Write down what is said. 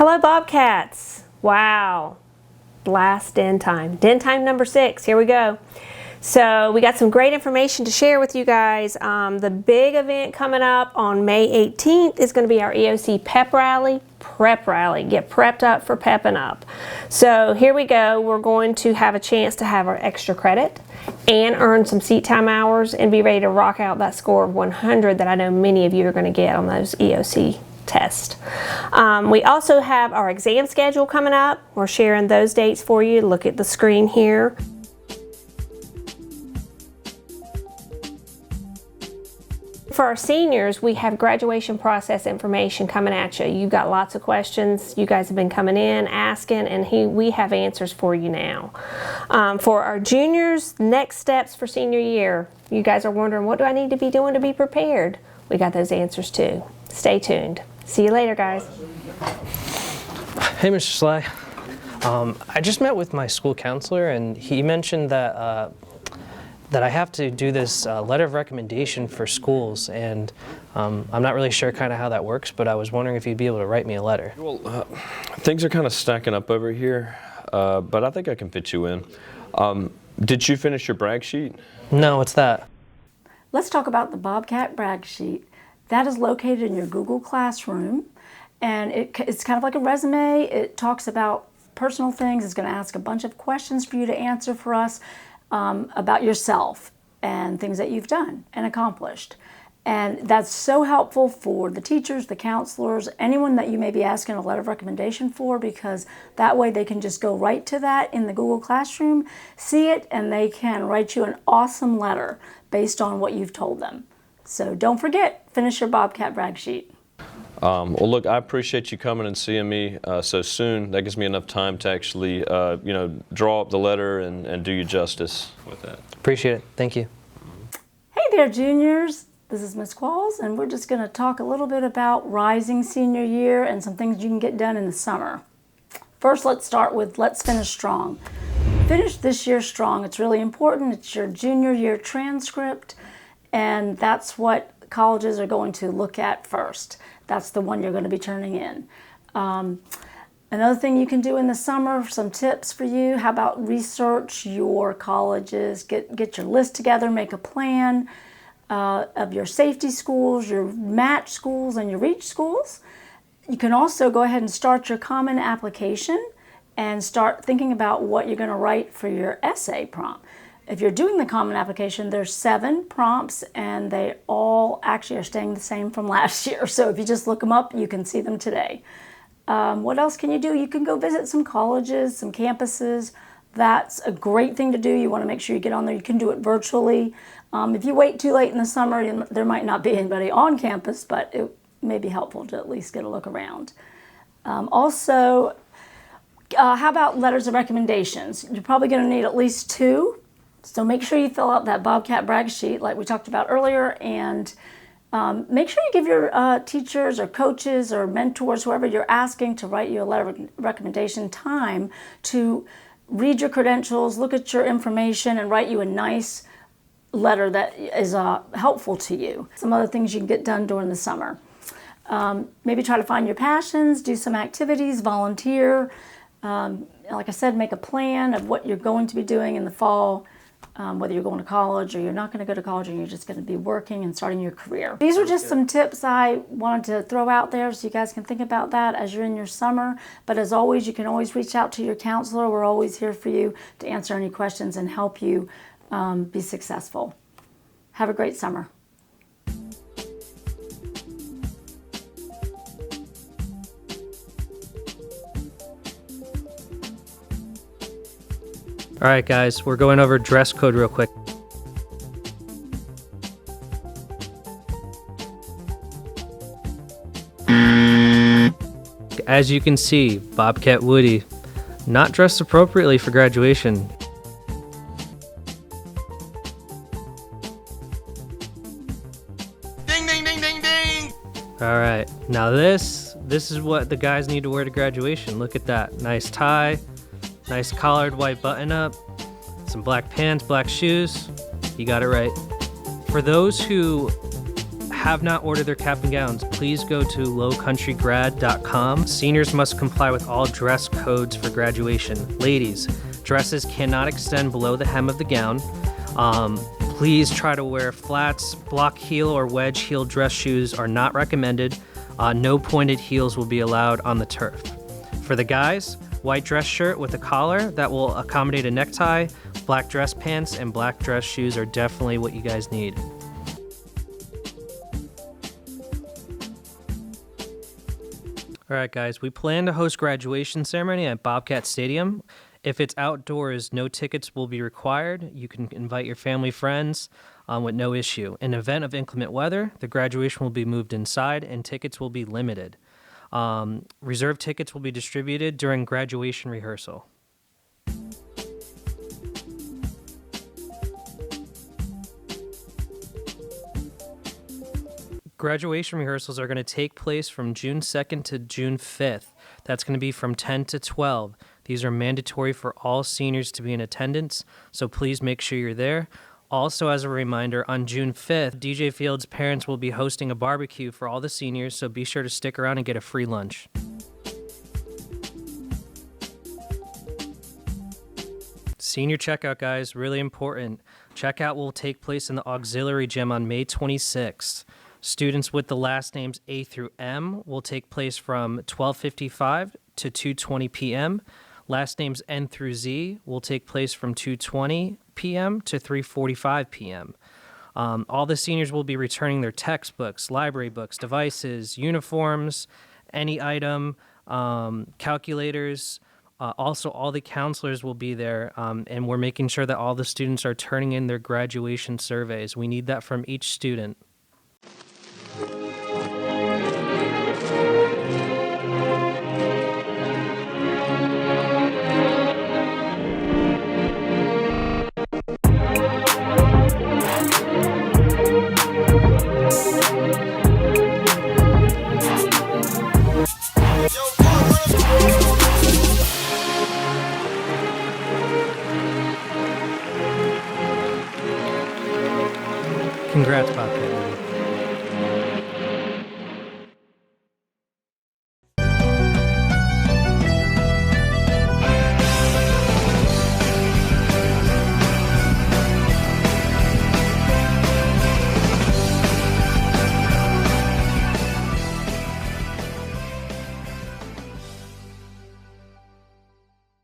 Hello Bobcats! Wow, last den time. Den time number 6, here we go. So we got some great information to share with you guys. The big event coming up on May 18th is going to be our EOC Prep Rally. Get prepped up for pepping up. So here we go. We're going to have a chance to have our extra credit and earn some seat time hours and be ready to rock out that score of 100 that I know many of you are going to get on those EOC tests. We also have our exam schedule coming up. We're sharing those dates for you. Look at the screen here. For our seniors, we have graduation process information coming at you. You've got lots of questions. You guys have been coming in, asking, and we have answers for you now. For our juniors, next steps for senior year. You guys are wondering, what do I need to be doing to be prepared? We got those answers too. Stay tuned. See you later, guys. Hey, Mr. Sly. I just met with my school counselor, and he mentioned that that I have to do this letter of recommendation for schools, and I'm not really sure kind of how that works, but I was wondering if you'd be able to write me a letter. Well, things are kind of stacking up over here, but I think I can fit you in. Did you finish your brag sheet? No, what's that? Let's talk about the Bobcat brag sheet. That is located in your Google Classroom, and it's kind of like a resume. It talks about personal things. It's going to ask a bunch of questions for you to answer for us about yourself and things that you've done and accomplished. And that's so helpful for the teachers, the counselors, anyone that you may be asking a letter of recommendation for, because that way they can just go right to that in the Google Classroom, see it, and they can write you an awesome letter based on what you've told them. So don't forget, finish your Bobcat brag sheet. Well, look, I appreciate you coming and seeing me so soon. That gives me enough time to actually, draw up the letter and do you justice with that. Appreciate it. Thank you. Hey there, juniors. This is Ms. Qualls, and we're just going to talk a little bit about rising senior year and some things you can get done in the summer. First, let's start with let's finish strong. Finish this year strong. It's really important. It's your junior year transcript, and that's what colleges are going to look at first. That's the one you're going to be turning in. Another thing you can do in the summer, some tips for you. How about research your colleges, get your list together, make a plan of your safety schools, your match schools, and your reach schools. You can also go ahead and start your common application and start thinking about what you're going to write for your essay prompt. If you're doing the common application, there's 7 prompts, and they all actually are staying the same from last year. So if you just look them up, you can see them today. What else can you do? You can go visit some colleges, some campuses. That's a great thing to do. You want to make sure you get on there. You can do it virtually. If you wait too late in the summer, there might not be anybody on campus, but it may be helpful to at least get a look around. Also, how about letters of recommendations? You're probably going to need at least 2. So make sure you fill out that Bobcat brag sheet like we talked about earlier, and make sure you give your teachers or coaches or mentors, whoever you're asking to write you a letter of recommendation, time to read your credentials, look at your information, and write you a nice letter that is helpful to you. Some other things you can get done during the summer. Maybe try to find your passions, do some activities, volunteer. Like I said, make a plan of what you're going to be doing in the fall. Whether you're going to college or you're not going to go to college, or you're just going to be working and starting your career. These are just some tips I wanted to throw out there so you guys can think about that as you're in your summer. But as always, you can always reach out to your counselor. We're always here for you to answer any questions and help you be successful. Have a great summer. All right, guys, we're going over dress code real quick. As you can see, Bobcat Woody, not dressed appropriately for graduation. Ding, ding, ding, ding, ding! All right, now this is what the guys need to wear to graduation. Look at that, nice tie. Nice collared white button up, some black pants, black shoes. You got it right. For those who have not ordered their cap and gowns, please go to lowcountrygrad.com. Seniors must comply with all dress codes for graduation. Ladies, dresses cannot extend below the hem of the gown. Please try to wear flats. Block heel or wedge heel dress shoes are not recommended. No pointed heels will be allowed on the turf. For the guys, white dress shirt with a collar that will accommodate a necktie, black dress pants, and black dress shoes are definitely what you guys need. All right, guys, we plan to host graduation ceremony at Bobcat Stadium. If it's outdoors, no tickets will be required. You can invite your family, friends with no issue. In event of inclement weather, the graduation will be moved inside and tickets will be limited. Reserved tickets will be distributed during graduation rehearsal. Graduation rehearsals are going to take place from June 2nd to June 5th. That's going to be from 10 to 12. These are mandatory for all seniors to be in attendance, so please make sure you're there. Also, as a reminder, on June 5th, DJ Field's parents will be hosting a barbecue for all the seniors, so be sure to stick around and get a free lunch. Senior checkout, guys, really important. Checkout will take place in the auxiliary gym on May 26th. Students with the last names A through M will take place from 12:55 to 2:20 p.m. Last names N through Z will take place from 2:20 p.m. to 3:45 p.m. All the seniors will be returning their textbooks, library books, devices, uniforms, any item, calculators. Also, all the counselors will be there, and we're making sure that all the students are turning in their graduation surveys. We need that from each student.